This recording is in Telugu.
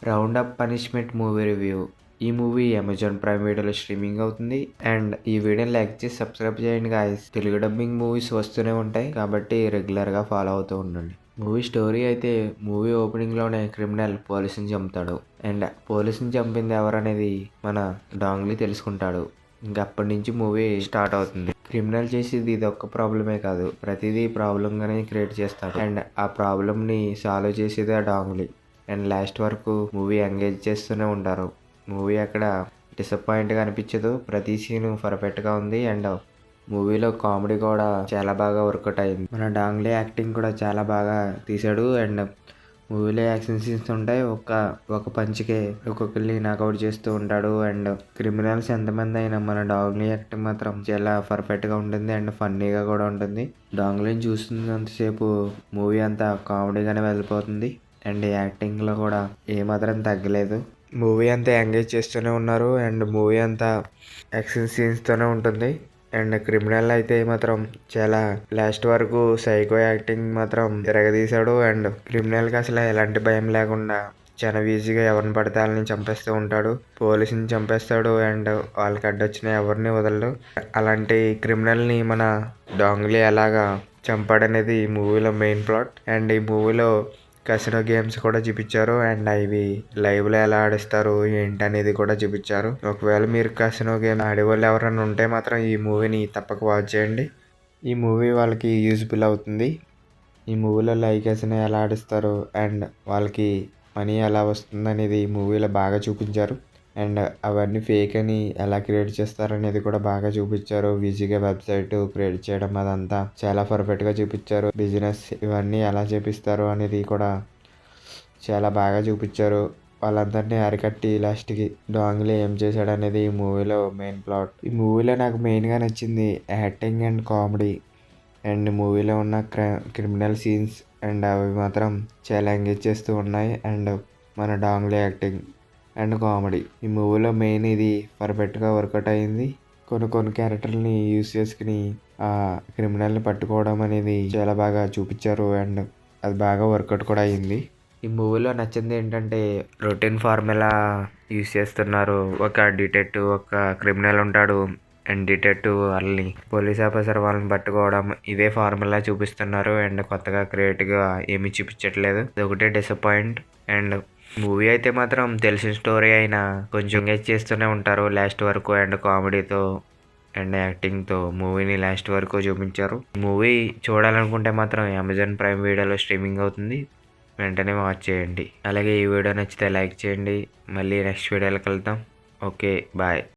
Round up punishment movie review. ఈ మూవీ అమెజాన్ ప్రైమ్ వీడియోలో స్ట్రీమింగ్ అవుతుంది. అండ్ ఈ వీడియోని లైక్ చేసి సబ్స్క్రైబ్ చేయండి గాయ్స్. తెలుగు డబ్బింగ్ మూవీస్ వస్తూనే ఉంటాయి కాబట్టి రెగ్యులర్గా ఫాలో అవుతూ ఉండండి. మూవీ స్టోరీ అయితే మూవీ ఓపెనింగ్లోనే క్రిమినల్ పోలీసుని చంపుతాడు. అండ్ పోలీసుని చంపింది ఎవరనేది మన డాంగ్లీ తెలుసుకుంటాడు. ఇంకా అప్పటి నుంచి మూవీ స్టార్ట్ అవుతుంది. క్రిమినల్ చేసేది ఇది ఒక్క ప్రాబ్లమే కాదు, ప్రతిదీ ప్రాబ్లంగానే క్రియేట్ చేస్తాడు. అండ్ ఆ ప్రాబ్లమ్ని సాల్వ్ చేసేది ఆ డాంగ్లీ. అండ్ లాస్ట్ వరకు మూవీ ఎంగేజ్ చేస్తూనే ఉంటారు. మూవీ అక్కడ డిసప్పాయింట్గా అనిపించదు. ప్రతి సీను పర్ఫెక్ట్గా ఉంది. అండ్ మూవీలో కామెడీ కూడా చాలా బాగా వర్కౌట్ అయింది. మన డాంగ్లీ యాక్టింగ్ కూడా చాలా బాగా తీశాడు. అండ్ మూవీలో యాక్షన్ సీన్స్ ఉంటాయి. ఒక పంచ్కే ఒక్కొక్కరిని నాకౌట్ చేస్తూ ఉంటాడు. అండ్ క్రిమినల్స్ ఎంతమంది అయినా మన డాంగ్లీ యాక్టింగ్ మాత్రం చాలా పర్ఫెక్ట్గా ఉంటుంది. అండ్ ఫన్నీగా కూడా ఉంటుంది. డాంగ్లీని చూస్తున్నంతసేపు మూవీ అంతా కామెడీగానే వెళ్ళిపోతుంది. అండ్ యాక్టింగ్లో కూడా ఏమాత్రం తగ్గలేదు. మూవీ అంతా ఎంగేజ్ చేస్తూనే ఉన్నారు. అండ్ మూవీ అంతా యాక్షన్ సీన్స్తోనే ఉంటుంది. అండ్ క్రిమినల్ అయితే మాత్రం చాలా లాస్ట్ వరకు సైకో యాక్టింగ్ మాత్రం తిరగదీశాడు. అండ్ క్రిమినల్కి అసలు ఎలాంటి భయం లేకుండా చాలా ఈజీగా ఎవరిని పడితే వాళ్ళని చంపేస్తూ ఉంటాడు. పోలీసుని చంపేస్తాడు. అండ్ వాళ్ళకి అడ్డొచ్చిన ఎవరిని వదలడు. అలాంటి క్రిమినల్ని మన డాంగ్లీ ఎలాగా చంపాడనేది ఈ మూవీలో మెయిన్ ప్లాట్. అండ్ ఈ మూవీలో కసినో గేమ్స్ కూడా చూపించారు. అండ్ అవి లైవ్లో ఎలా ఆడిస్తారు ఏంటి అనేది కూడా చూపించారు. ఒకవేళ మీరు కసినో గేమ్ ఆడేవాళ్ళు ఎవరైనా ఉంటే మాత్రం ఈ మూవీని తప్పక వాచ్ చేయండి. ఈ మూవీ వాళ్ళకి యూజ్ఫుల్ అవుతుంది. ఈ మూవీలో లైవ్ కసినో ఎలా ఆడిస్తారు అండ్ వాళ్ళకి మనీ ఎలా వస్తుంది అనేది ఈ మూవీలో బాగా చూపించారు. అండ్ అవన్నీ ఫేక్ అని ఎలా క్రియేట్ చేస్తారు అనేది కూడా బాగా చూపించారు. ఈజీగా వెబ్సైట్ క్రియేట్ చేయడం అదంతా చాలా పర్ఫెక్ట్గా చూపించారు. బిజినెస్ ఇవన్నీ ఎలా చేపిస్తారు అనేది కూడా చాలా బాగా చూపించారు. వాళ్ళందరినీ అరికట్టి లాస్ట్కి డాంగ్లీ ఏం చేశాడు అనేది ఈ మూవీలో మెయిన్ ప్లాట్. ఈ మూవీలో నాకు మెయిన్గా నచ్చింది యాక్టింగ్ అండ్ కామెడీ. అండ్ మూవీలో ఉన్న క్రిమినల్ సీన్స్ అండ్ అవి మాత్రం చాలా ఎంగేజ్ చేస్తూ ఉన్నాయి. అండ్ మన డాంగ్లీ యాక్టింగ్ అండ్ కామెడీ ఈ మూవీలో మెయిన్ ఇది పర్ఫెక్ట్గా వర్కౌట్ అయింది. కొన్ని క్యారెక్టర్ని యూజ్ చేసుకుని ఆ క్రిమినల్ని పట్టుకోవడం అనేది చాలా బాగా చూపించారు. అండ్ అది బాగా వర్కౌట్ కూడా అయింది. ఈ మూవీలో నచ్చింది ఏంటంటే రొటీన్ ఫార్ములా యూజ్ చేస్తున్నారు. ఒక డిటెక్టివ్ ఒక క్రిమినల్ ఉంటాడు. అండ్ డిటెక్టివ్ వాళ్ళని పోలీస్ ఆఫీసర్ వాళ్ళని పట్టుకోవడం ఇదే ఫార్ములా చూపిస్తున్నారు. అండ్ కొత్తగా క్రియేటివ్గా ఏమీ చూపించట్లేదు. ఇది ఒకటే డిసప్పాయింట్. అండ్ మూవీ అయితే మాత్రం తెలిసిన స్టోరీ అయినా కొంచెం ఎంగేజ్ చేస్తూనే ఉంటారు లాస్ట్ వరకు. అండ్ కామెడీతో అండ్ యాక్టింగ్తో మూవీని లాస్ట్ వరకు చూపించారు. మూవీ చూడాలనుకుంటే మాత్రం అమెజాన్ ప్రైమ్ వీడియోలో స్ట్రీమింగ్ అవుతుంది. వెంటనే వాచ్ చేయండి. అలాగే ఈ వీడియో నచ్చితే లైక్ చేయండి. మళ్ళీ నెక్స్ట్ వీడియోలో కలుద్దాం. Okay bye.